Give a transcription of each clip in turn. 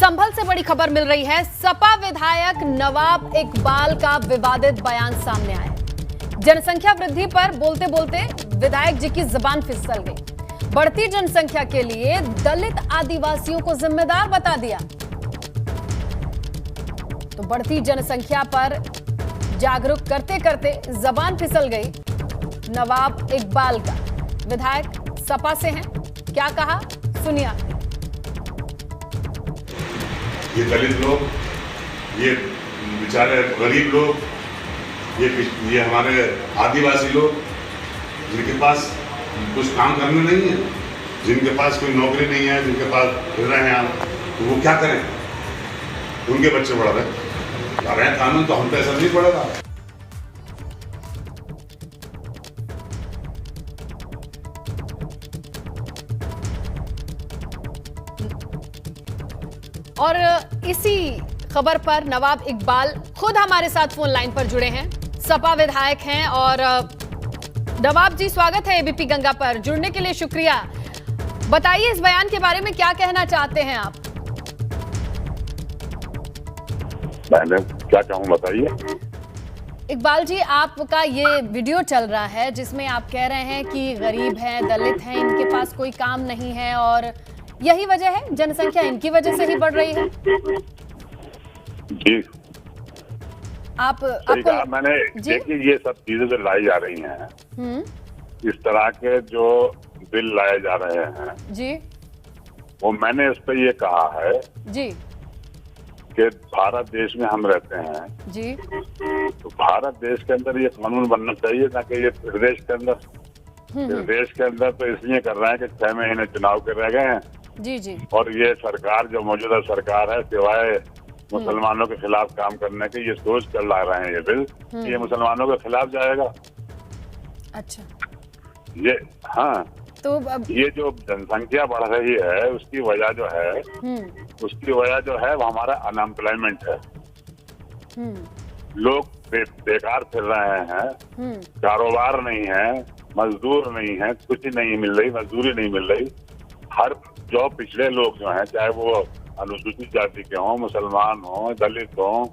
संभल से बड़ी खबर मिल रही है। सपा विधायक नवाब इकबाल का विवादित बयान सामने आया। जनसंख्या वृद्धि पर बोलते बोलते विधायक जी की जुबान फिसल गई। बढ़ती जनसंख्या के लिए दलित आदिवासियों को जिम्मेदार बता दिया। तो बढ़ती जनसंख्या पर जागरूक करते करते जुबान फिसल गई नवाब इकबाल का। विधायक सपा से हैं, क्या कहा सुनिए। ये दलित लोग, ये बेचारे गरीब लोग, ये हमारे आदिवासी लोग जिनके पास कुछ काम करने नहीं है, जिनके पास कोई नौकरी नहीं है, जिनके पास फिर रहे हैं आप, तो वो क्या करें? उनके बच्चे बढ़ रहे हैं कानून, तो हम पे असर नहीं पड़ेगा। और इसी खबर पर नवाब इकबाल खुद हमारे साथ फोन लाइन पर जुड़े हैं, सपा विधायक हैं। और नवाब जी, स्वागत है एबीपी गंगा पर, जुड़ने के लिए शुक्रिया। बताइए इस बयान के बारे में क्या कहना चाहते हैं आप? मैंने क्या कहूँ बताइए। इकबाल जी, आपका ये वीडियो चल रहा है जिसमें आप कह रहे हैं कि गरीब हैं, दलित हैं, इनके पास कोई काम नहीं है और यही वजह है, जनसंख्या इनकी वजह से ही बढ़ रही है। जी, आपको मैंने देखिए ये सब चीजें जो लाई जा रही हैं, इस तरह के जो बिल लाए जा रहे हैं जी, वो मैंने इस पे ये कहा है जी कि भारत देश में हम रहते हैं जी, तो भारत देश के अंदर ये कानून बनना चाहिए, ना कि ये प्रदेश के अंदर। प्रदेश के अंदर तो इसलिए कर रहे हैं कि 6 महीने चुनाव के रह गए हैं जी जी, और ये सरकार जो मौजूदा सरकार है, सिवाय मुसलमानों के खिलाफ काम करने के, ये सोच कर ला रहे हैं ये बिल, ये मुसलमानों के खिलाफ जाएगा। अच्छा, ये हाँ, तो ये जो जनसंख्या बढ़ रही है उसकी वजह जो है, उसकी वजह जो है वो हमारा अनएम्प्लॉयमेंट है। लोग बेकार फिर रहे हैं, कारोबार नहीं है, मजदूर नहीं है, कुछ नहीं मिल रही, मजदूरी नहीं मिल रही। हर जो पिछड़े लोग जो हैं, चाहे वो अनुसूचित जाति के हों, मुसलमान हों, दलित हों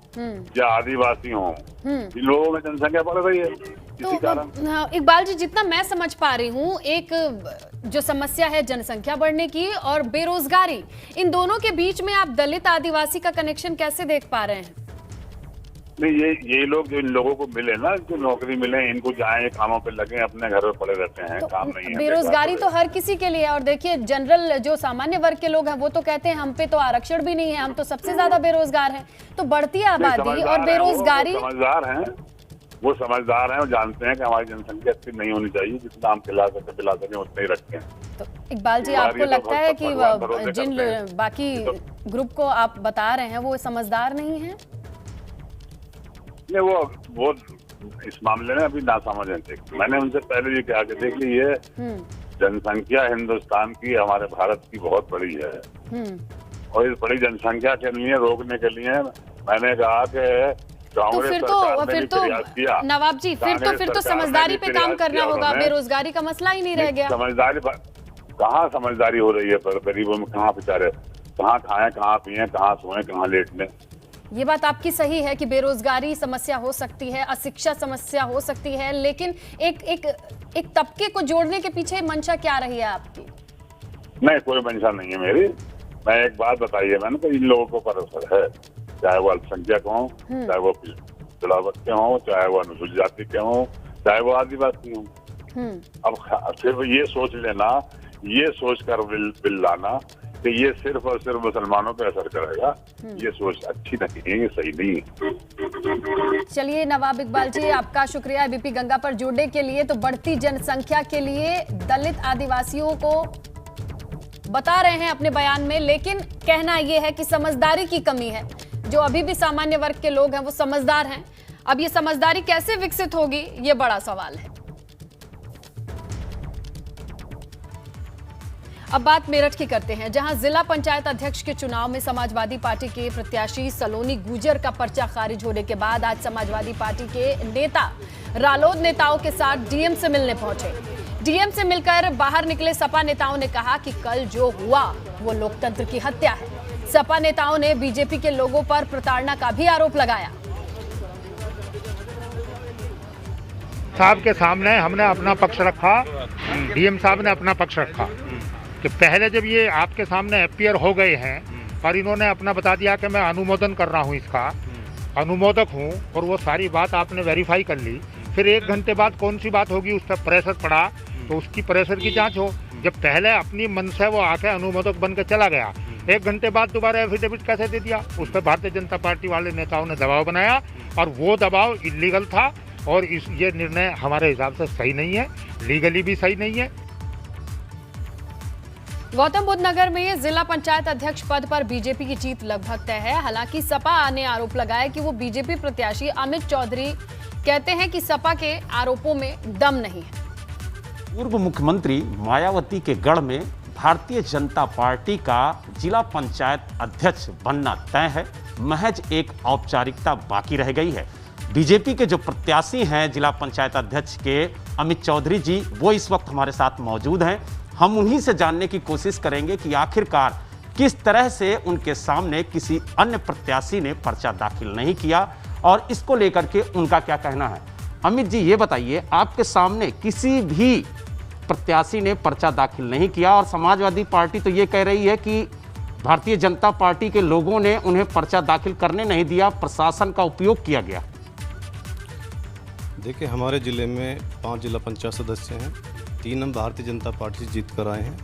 या आदिवासी हों, इन लोगों में जनसंख्या बढ़ रही है इसी कारण। इकबाल जी, जितना मैं समझ पा रही हूँ, एक जो समस्या है जनसंख्या बढ़ने की और बेरोजगारी, इन दोनों के बीच में आप दलित आदिवासी का कनेक्शन कैसे देख पा रहे हैं? नहीं, ये लोग जो इन लोगों को मिले ना, जो नौकरी मिले, इनको जाए कामों पे लगे, अपने घर पे पड़े रहते हैं, तो काम नहीं है। बेरोजगारी तो हर किसी के लिए है। और देखिए, जनरल जो सामान्य वर्ग के लोग हैं वो तो कहते हैं हम पे तो आरक्षण भी नहीं है, हम तो सबसे ज्यादा बेरोजगार हैं। तो बढ़ती आबादी और बेरोजगारी, वो समझदार हैं और जानते हैं कि हमारी जनसंख्या इतनी नहीं होनी चाहिए, जितना हम खिला सके उतने ही रखते हैं। तो इकबाल जी, आपको लगता है कि जिन बाकी ग्रुप को आप बता रहे हैं वो समझदार नहीं है? नहीं, वो इस मामले में अभी ना समझ है। मैंने उनसे पहले भी कहा कि देख लीजिए, जनसंख्या हिंदुस्तान की, हमारे भारत की बहुत बड़ी है और इस बड़ी जनसंख्या के लिए रोकने के लिए मैंने कहा कि फिर तो नवाब जी, फिर तो समझदारी पे काम करना होगा। बेरोजगारी का मसला ही नहीं रह गया। समझदारी कहाँ समझदारी हो रही है? पर गरीबों में कहाँ बेचारे, कहाँ खाएं, कहाँ पिए, कहाँ सोएं, कहाँ लेटने। ये बात आपकी सही है कि बेरोजगारी समस्या हो सकती है, अशिक्षा समस्या हो सकती है, लेकिन एक तबके को जोड़ने के पीछे मंशा क्या रही है आपकी? नहीं, कोई मंशा नहीं है मेरी। मैं एक बात बताइए, मैंने तो इन लोगों को पर असर है, चाहे वो अल्पसंख्यक हों, चाहे वो पिछड़ा वर्ग के हों, चाहे वो अनुसूचित जाति के हों, चाहे वो आदिवासी हों। अब सिर्फ ये सोच लेना, ये सोच कर बिल लाना कि ये सिर्फ और सिर्फ मुसलमानों पे असर करेगा, ये सोच अच्छी नहीं है, ये सही नहीं है। चलिए नवाब इकबाल जी, आपका शुक्रिया एबीपी गंगा पर जुड़ने के लिए। तो बढ़ती जनसंख्या के लिए दलित आदिवासियों को बता रहे हैं अपने बयान में, लेकिन कहना यह है कि समझदारी की कमी है। जो अभी भी सामान्य वर्ग के लोग हैं वो समझदार हैं। अब ये समझदारी कैसे विकसित होगी, ये बड़ा सवाल है। अब बात मेरठ की करते हैं, जहां जिला पंचायत अध्यक्ष के चुनाव में समाजवादी पार्टी के प्रत्याशी सलोनी गुजर का पर्चा खारिज होने के बाद आज समाजवादी पार्टी के नेता रालोद नेताओं के साथ डीएम से मिलने पहुंचे। डीएम से मिलकर बाहर निकले सपा नेताओं ने कहा कि कल जो हुआ वो लोकतंत्र की हत्या है। सपा नेताओं ने बीजेपी के लोगों पर प्रताड़ना का भी आरोप लगाया। साहब के सामने हमने अपना पक्ष रखा, डीएम साहब ने अपना पक्ष रखा कि पहले जब ये आपके सामने अपीयर हो गए हैं और इन्होंने अपना बता दिया कि मैं अनुमोदन कर रहा हूँ, इसका अनुमोदक हूँ, और वो सारी बात आपने वेरीफाई कर ली, फिर 1 घंटे बाद कौन सी बात होगी, उस पर प्रेशर पड़ा तो उसकी प्रेशर की जांच हो। जब पहले अपनी मन से वो आके अनुमोदक बन के चला गया, 1 घंटे बाद दोबारा एफिडेविट कैसे दे दिया? उस पर भारतीय जनता पार्टी वाले नेताओं ने दबाव बनाया और वो दबाव इलीगल था और ये निर्णय हमारे हिसाब से सही नहीं है, लीगली भी सही नहीं है। गौतम बुद्ध नगर में जिला पंचायत अध्यक्ष पद पर बीजेपी की जीत लगभग तय है। हालांकि सपा ने आरोप लगाया कि वो बीजेपी प्रत्याशी अमित चौधरी कहते हैं कि सपा के आरोपों में दम नहीं है। पूर्व मुख्यमंत्री मायावती के गढ़ में भारतीय जनता पार्टी का जिला पंचायत अध्यक्ष बनना तय है। महज एक औपचारिकता बाकी रह गई है। बीजेपी के जो प्रत्याशी हैं जिला पंचायत अध्यक्ष के अमित चौधरी जी, वो इस वक्त हमारे साथ मौजूद हैं। हम उन्हीं से जानने की कोशिश करेंगे कि आखिरकार किस तरह से उनके सामने किसी अन्य प्रत्याशी ने पर्चा दाखिल नहीं किया और इसको लेकर के उनका क्या कहना है। अमित जी, ये बताइए, आपके सामने किसी भी प्रत्याशी ने पर्चा दाखिल नहीं किया और समाजवादी पार्टी तो ये कह रही है कि भारतीय जनता पार्टी के लोगों ने उन्हें पर्चा दाखिल करने नहीं दिया, प्रशासन का उपयोग किया गया। देखिए, हमारे ज़िले में 5 जिला पंचायत सदस्य हैं, 3 हम भारतीय जनता पार्टी से जीत कर आए हैं,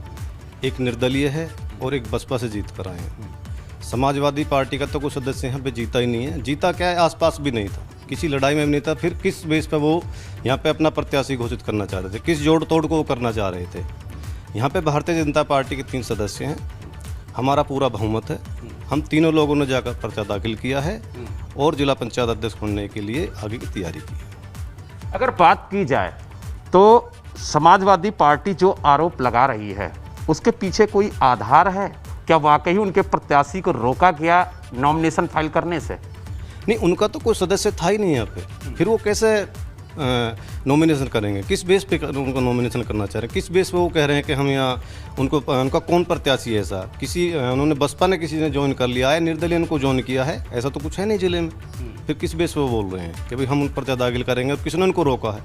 1 निर्दलीय है और 1 बसपा से जीत कर आए हैं। समाजवादी पार्टी का तो कोई सदस्य यहाँ पे जीता ही नहीं है। जीता क्या है, आसपास भी नहीं था, किसी लड़ाई में भी नहीं था। फिर किस बेस पर वो यहाँ पे अपना प्रत्याशी घोषित करना चाह रहे थे, किस जोड़ तोड़ को वो करना चाह रहे थे। यहाँ पे भारतीय जनता पार्टी के 3 सदस्य हैं, हमारा पूरा बहुमत है। हम तीनों लोगों ने जाकर पर्चा दाखिल किया है और जिला पंचायत अध्यक्ष बनने के लिए आगे की तैयारी की है। अगर बात की जाए तो समाजवादी पार्टी जो आरोप लगा रही है उसके पीछे कोई आधार है? क्या वाकई उनके प्रत्याशी को रोका गया नॉमिनेशन फाइल करने से? नहीं, उनका तो कोई सदस्य था ही नहीं यहाँ पे, फिर वो कैसे नॉमिनेशन करेंगे? किस बेस पे उनको नॉमिनेशन करना चाह रहे हैं? किस बेस पे वो कह रहे हैं कि हम यहाँ उनका कौन प्रत्याशी है? ऐसा उन्होंने बसपा ने किसी ने ज्वाइन कर लिया है, निर्दलीय उनको ज्वाइन किया है, ऐसा तो कुछ है नहीं जिले में। फिर किस बेस पे वो बोल रहे हैं कि भाई हम उन पर्चा दाखिल करेंगे और किसने उनको रोका है?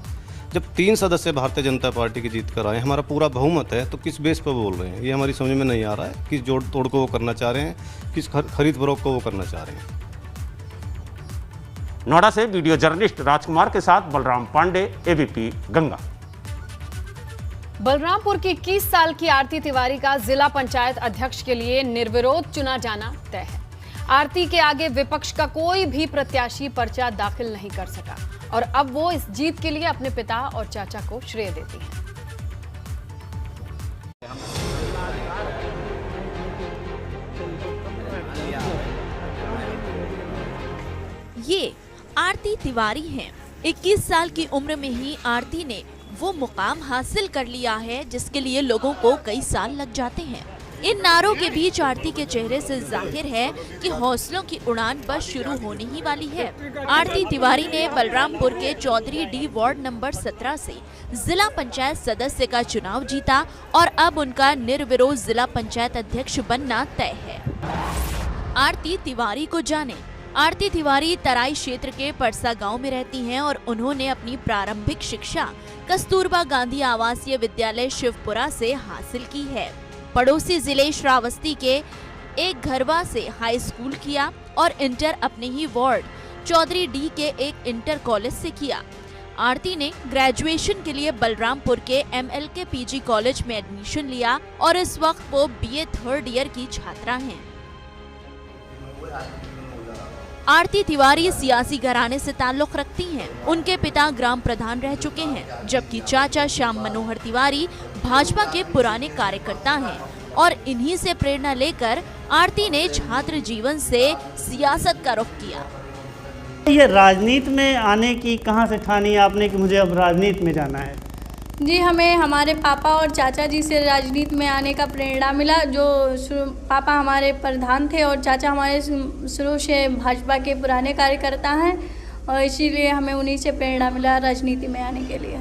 जब 3 सदस्य भारतीय जनता पार्टी की जीत कर आए, हमारा पूरा बहुमत है, तो किस बेस पर बोल रहे हैं? ये हमारी समझ में नहीं आ रहा है। किस जोड़ तोड़ को वो करना चाह रहे हैं, किस खरीद फरोख्त को वो करना चाह रहे हैं। नोएडा से वीडियो जर्नलिस्ट राजकुमार के साथ बलराम पांडे, एबीपी गंगा। बलरामपुर की 21 साल की आरती तिवारी का जिला पंचायत अध्यक्ष के लिए निर्विरोध चुना जाना तय है। आरती के आगे विपक्ष का कोई भी प्रत्याशी पर्चा दाखिल नहीं कर सका और अब वो इस जीत के लिए अपने पिता और चाचा को श्रेय देती हैं। ये आरती तिवारी हैं। 21 साल की उम्र में ही आरती ने वो मुकाम हासिल कर लिया है जिसके लिए लोगों को कई साल लग जाते हैं। इन नारों के बीच आरती के चेहरे से जाहिर है कि हौसलों की उड़ान बस शुरू होने ही वाली है। आरती तिवारी ने बलरामपुर के चौधरी डी वार्ड नंबर 17 से जिला पंचायत सदस्य का चुनाव जीता और अब उनका निर्विरोध जिला पंचायत अध्यक्ष बनना तय है। आरती तिवारी को जाने। आरती तिवारी तराई क्षेत्र के परसा गांव में रहती हैं और उन्होंने अपनी प्रारंभिक शिक्षा कस्तूरबा गांधी आवासीय विद्यालय शिवपुरा से हासिल की है। पड़ोसी जिले श्रावस्ती के एक घरवा से हाई स्कूल किया और इंटर अपने ही वार्ड चौधरी डी के एक इंटर कॉलेज से किया। आरती ने ग्रेजुएशन के लिए बलरामपुर के MLK PG कॉलेज में एडमिशन लिया और इस वक्त वो BA 3rd ईयर की छात्रा हैं। आरती तिवारी सियासी घराने से ताल्लुक रखती हैं। उनके पिता ग्राम प्रधान रह चुके हैं, जबकि चाचा श्याम मनोहर तिवारी भाजपा के पुराने कार्यकर्ता हैं और इन्हीं से प्रेरणा लेकर आरती ने छात्र जीवन से सियासत का रुख किया। ये राजनीति में आने की कहां से ठानी आपने कि मुझे अब राजनीति में जाना है? जी, हमें हमारे पापा और चाचा जी से राजनीति में आने का प्रेरणा मिला। जो पापा हमारे प्रधान थे और चाचा हमारे शुरू से भाजपा के पुराने कार्यकर्ता हैं और इसीलिए हमें उन्हीं से प्रेरणा मिला राजनीति में आने के लिए।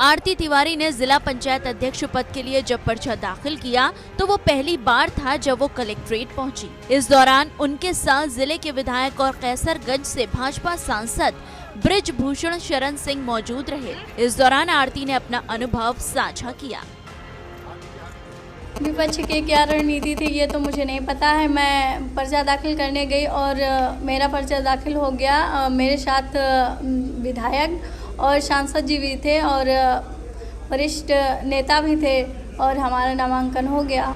आरती तिवारी ने जिला पंचायत अध्यक्ष पद के लिए जब पर्चा दाखिल किया तो वो पहली बार था जब वो कलेक्ट्रेट पहुंची। इस दौरान उनके साथ जिले के विधायक और कैसरगंज से भाजपा सांसद ब्रिजभूषण शरण सिंह मौजूद रहे। इस दौरान आरती ने अपना अनुभव साझा किया। विपक्ष की क्या रणनीति थी ये तो मुझे नहीं पता है। मैं पर्चा दाखिल करने गई और मेरा पर्चा दाखिल हो गया। मेरे साथ विधायक और सांसद जी भी थे और वरिष्ठ नेता भी थे और हमारा नामांकन हो गया।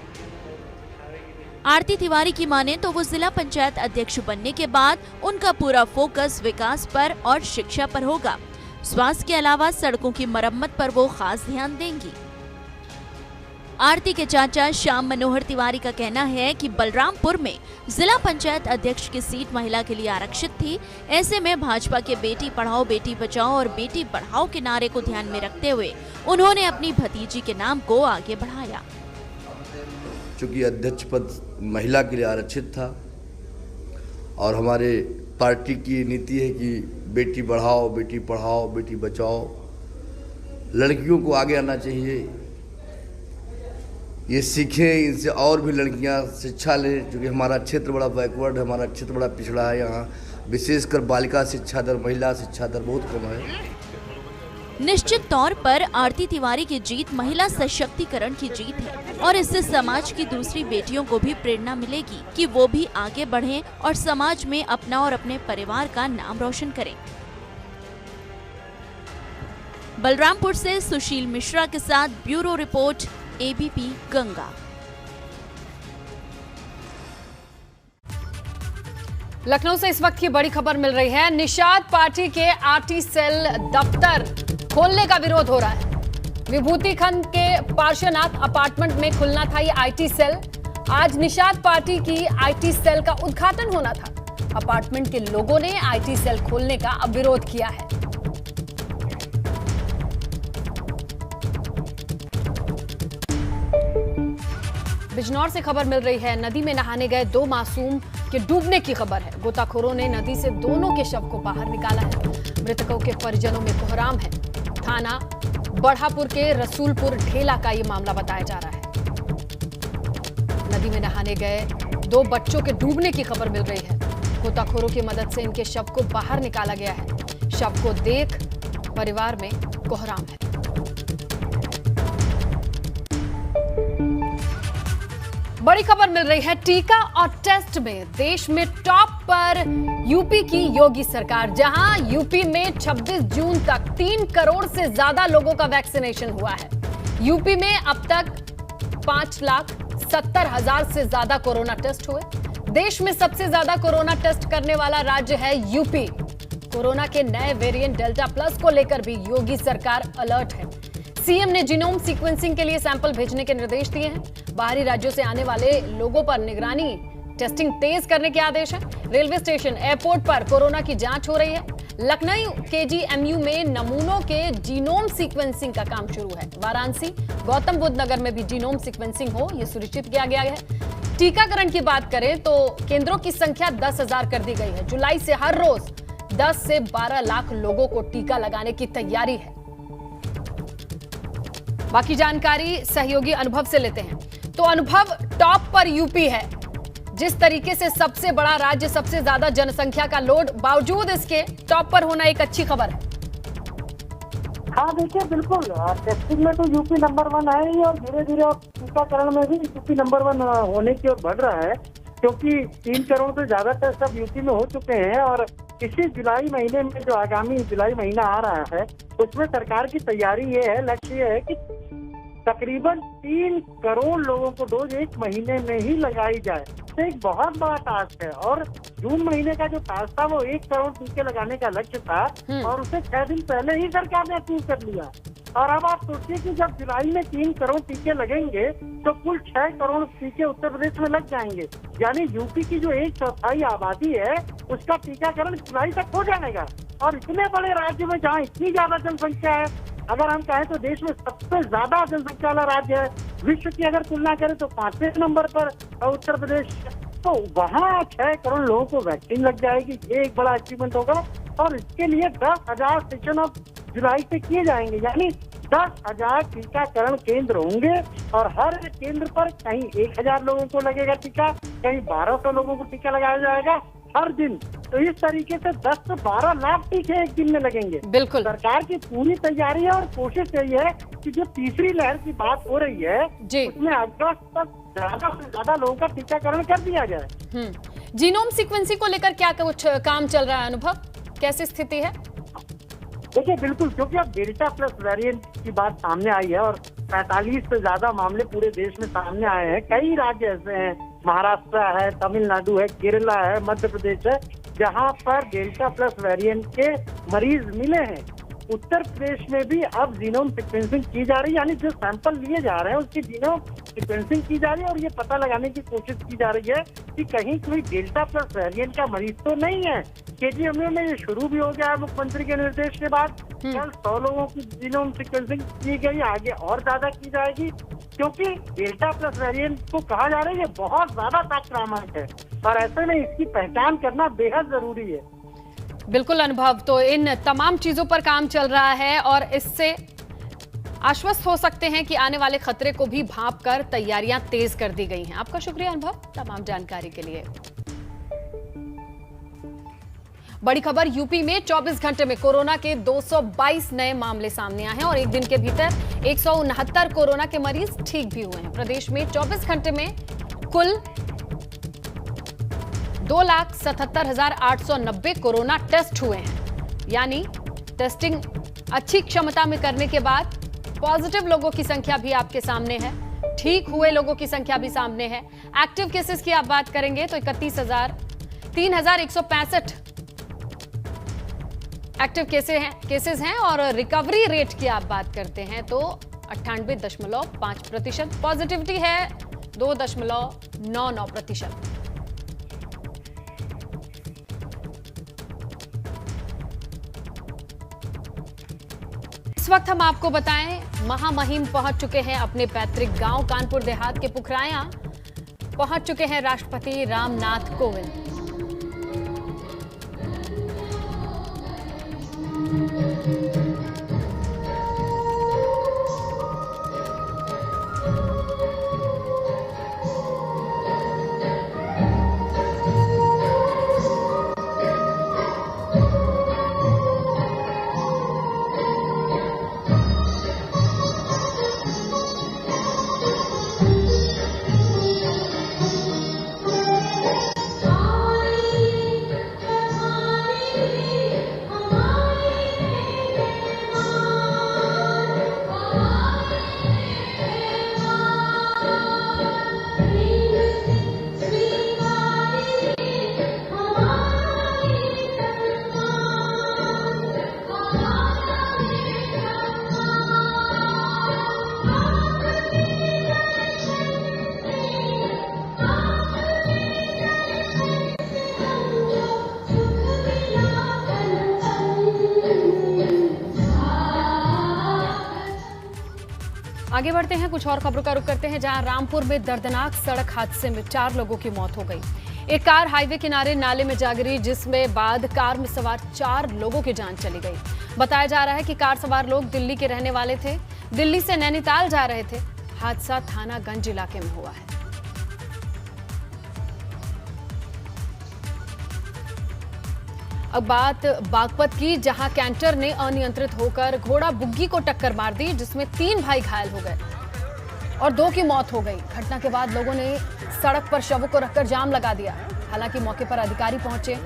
आरती तिवारी की माने तो वो जिला पंचायत अध्यक्ष बनने के बाद उनका पूरा फोकस विकास पर और शिक्षा पर होगा। स्वास्थ्य के अलावा सड़कों की मरम्मत पर वो खास ध्यान देंगी। आरती के चाचा श्याम मनोहर तिवारी का कहना है कि बलरामपुर में जिला पंचायत अध्यक्ष की सीट महिला के लिए आरक्षित थी। ऐसे में भाजपा के बेटी पढ़ाओ बेटी बचाओ और बेटी बढ़ाओ के नारे को ध्यान में रखते हुए उन्होंने अपनी भतीजी के नाम को आगे बढ़ाया। चूँकि अध्यक्ष पद महिला के लिए आरक्षित था और हमारे पार्टी की नीति है कि बेटी बढ़ाओ बेटी पढ़ाओ बेटी बचाओ, लड़कियों को आगे आना चाहिए, ये सीखें, इनसे और भी लड़कियां शिक्षा लें। क्योंकि हमारा क्षेत्र बड़ा बैकवर्ड है, हमारा क्षेत्र बड़ा पिछड़ा है। यहाँ विशेषकर बालिका शिक्षा दर, महिला शिक्षा दर बहुत कम है। निश्चित तौर पर आरती तिवारी की जीत महिला सशक्तिकरण की जीत है और इससे समाज की दूसरी बेटियों को भी प्रेरणा मिलेगी कि वो भी आगे बढ़ें और समाज में अपना और अपने परिवार का नाम रोशन करें। बलरामपुर से सुशील मिश्रा के साथ bureau report, ABP Ganga. Lucknow से इस वक्त की बड़ी खबर मिल रही है। निषाद पार्टी के आरटी सेल दफ्तर खोलने का विरोध हो रहा है। विभूति खंड के पार्श्वनाथ अपार्टमेंट में खुलना था ये आईटी सेल। आज निषाद पार्टी की आईटी सेल का उद्घाटन होना था। अपार्टमेंट के लोगों ने आईटी सेल खोलने का अब विरोध किया है। बिजनौर से खबर मिल रही है। नदी में नहाने गए 2 मासूम के डूबने की खबर है। गोताखोरों ने नदी से दोनों के शव को बाहर निकाला है। मृतकों के परिजनों में कोहराम है। थाना बढ़ापुर के रसूलपुर ढेला का ये मामला बताया जा रहा है। नदी में नहाने गए 2 बच्चों के डूबने की खबर मिल रही है। गोताखोरों की मदद से इनके शव को बाहर निकाला गया है। शव को देख परिवार में कोहराम है। बड़ी खबर मिल रही है। टीका और टेस्ट में देश में टॉप पर यूपी की योगी सरकार, जहां यूपी में 26 जून तक 3 करोड़ से ज्यादा लोगों का वैक्सीनेशन हुआ है। यूपी में अब तक 5,70,000 से ज्यादा कोरोना टेस्ट हुए। देश में सबसे ज्यादा कोरोना टेस्ट करने वाला राज्य है यूपी। कोरोना के नए वेरिएंट डेल्टा प्लस को लेकर भी योगी सरकार अलर्ट है। सीएम ने जीनोम सीक्वेंसिंग के लिए सैंपल भेजने के निर्देश दिए हैं। बाहरी राज्यों से आने वाले लोगों पर निगरानी, टेस्टिंग तेज करने के आदेश हैं। रेलवे स्टेशन, एयरपोर्ट पर कोरोना की जांच हो रही है। लखनऊ केजीएमयू में नमूनों के जीनोम सीक्वेंसिंग का काम शुरू है। वाराणसी, गौतम बुद्ध नगर में भी जीनोम सीक्वेंसिंग हो, यह सुनिश्चित किया गया है। टीकाकरण की बात करें तो केंद्रों की संख्या 10,000 कर दी गई है। जुलाई से हर रोज 10 से 12 लाख लोगों को टीका लगाने की तैयारी है। बाकी जानकारी सहयोगी अनुभव से लेते हैं। तो अनुभव, टॉप पर यूपी है। जिस तरीके से सबसे बड़ा राज्य, सबसे ज्यादा जनसंख्या का लोड, बावजूद इसके टॉप पर होना एक अच्छी खबर है। हाँ देखिए, बिल्कुल टेस्टिंग में तो यूपी नंबर 1 है ही और धीरे धीरे टीकाकरण में भी यूपी नंबर 1 होने की ओर बढ़ रहा है, क्योंकि 3 करोड़ से ज्यादा टेस्ट अब यूपी में हो चुके हैं। और इसी जुलाई महीने में, जो आगामी जुलाई महीना आ रहा है, उसमें सरकार की तैयारी ये है, लक्ष्य ये है कि तकरीबन 3 करोड़ लोगों को डोज 1 महीने में ही लगाई जाए। तो एक बहुत बड़ा टास्क है। और जून महीने का जो टास्क था वो 1 करोड़ टीके लगाने का लक्ष्य था और उसे 6 दिन पहले ही सरकार ने अचीव कर लिया। और अब आप सोचिए कि जब जुलाई में 3 करोड़ टीके लगेंगे तो कुल 6 करोड़ टीके उत्तर प्रदेश में लग जाएंगे। यानी यूपी की जो 1/4 आबादी है उसका टीकाकरण जुलाई तक हो जाएगा। और इतने बड़े राज्य में जहाँ इतनी ज्यादा जनसंख्या है, अगर हम कहें तो देश में सबसे ज्यादा जनसंख्या वाला राज्य है, विश्व की अगर तुलना करें तो 5वें नंबर पर उत्तर प्रदेश, तो वहाँ 6 करोड़ लोगों को वैक्सीन लग जाएगी। ये एक बड़ा अचीवमेंट होगा। और इसके लिए 10,000 सेशन अब जुलाई से किए जाएंगे। यानी 10,000 टीकाकरण केंद्र होंगे और हर केंद्र पर कहीं 1,000 लोगों को लगेगा टीका, कहीं 1,200 लोगों को टीका लगाया जाएगा हर दिन। तो इस तरीके से 10 से 12 लाख टीके एक दिन में लगेंगे। बिल्कुल, सरकार की पूरी तैयारी है और कोशिश यही है कि जो तीसरी लहर की बात हो रही है उसमें अगस्त तक ज्यादा से ज्यादा लोगों का टीकाकरण कर दिया जाए। जीनोम सीक्वेंसिंग को लेकर क्या कुछ काम चल रहा है अनुभव, कैसी स्थिति है? देखिए बिल्कुल, क्योंकि अब डेल्टा प्लस वेरिएंट की बात सामने आई है और 45 से ज्यादा मामले पूरे देश में सामने आए हैं। कई राज्य ऐसे हैं, महाराष्ट्र है, तमिलनाडु है, केरला है, मध्य प्रदेश है, जहां पर डेल्टा प्लस वेरिएंट के मरीज मिले हैं। उत्तर प्रदेश में भी अब जीनोम सीक्वेंसिंग की जा रही है, यानी जो सैंपल लिए जा रहे हैं उसकी जीनोम सीक्वेंसिंग की जा रही है और ये पता लगाने की कोशिश की जा रही है कि कहीं कोई डेल्टा प्लस वेरिएंट का मरीज तो नहीं है। केजीएमयू में ये शुरू भी हो गया है मुख्यमंत्री के निर्देश के बाद। कल 100 लोगों की जीनोम सीक्वेंसिंग की गई, आगे और ज्यादा की जाएगी, क्योंकि डेल्टा प्लस वेरिएंट को कहा जा रहा है ये बहुत ज्यादा संक्रामक है और ऐसे में इसकी पहचान करना बेहद जरूरी है। बिल्कुल अनुभव, तो इन तमाम चीजों पर काम चल रहा है और इससे आश्वस्त हो सकते हैं कि आने वाले खतरे को भी भांप कर तैयारियां तेज कर दी गई हैं। आपका शुक्रिया अनुभव तमाम जानकारी के लिए। बड़ी खबर, यूपी में 24 घंटे में कोरोना के 222 नए मामले सामने आए हैं और एक दिन के भीतर 169 कोरोना के मरीज ठीक भी हुए हैं। प्रदेश में 24 घंटे में कुल 2,77,890 कोरोना टेस्ट हुए हैं, यानी टेस्टिंग अच्छी क्षमता में करने के बाद पॉजिटिव लोगों की संख्या भी आपके सामने है, ठीक हुए लोगों की संख्या भी सामने है। एक्टिव केसेस की आप बात करेंगे तो 3,165 एक्टिव केसेस हैं और रिकवरी रेट की आप बात करते हैं तो 98.5%, पॉजिटिविटी है 2.99%। इस वक्त हम आपको बताएं, महामहिम पहुंच चुके हैं अपने पैतृक गांव कानपुर देहात के पुखराया। पहुंच चुके हैं राष्ट्रपति रामनाथ कोविंद। आगे बढ़ते हैं, कुछ और खबरों का रुख करते हैं, जहां रामपुर में दर्दनाक सड़क हादसे में 4 लोगों की मौत हो गई। एक कार हाईवे किनारे नाले में जा गिरी, जिसमें बाद कार में सवार 4 लोगों की जान चली गई। बताया जा रहा है कि कार सवार लोग दिल्ली के रहने वाले थे, दिल्ली से नैनीताल जा रहे थे। हादसा थानागंज इलाके में हुआ है। अब बात बागपत की, जहां कैंटर ने अनियंत्रित होकर घोड़ा बुग्गी को टक्कर मार दी, जिसमें 3 भाई घायल हो गए और 2 की मौत हो गई। घटना के बाद लोगों ने सड़क पर शवों को रखकर जाम लगा दिया। हालांकि मौके पर अधिकारी पहुंचे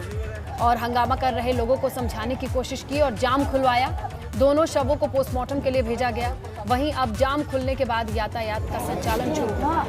और हंगामा कर रहे लोगों को समझाने की कोशिश की और जाम खुलवाया। दोनों शवों को पोस्टमार्टम के लिए भेजा गया। वहीं अब जाम खुलने के बाद यातायात का संचालन शुरू हुआ।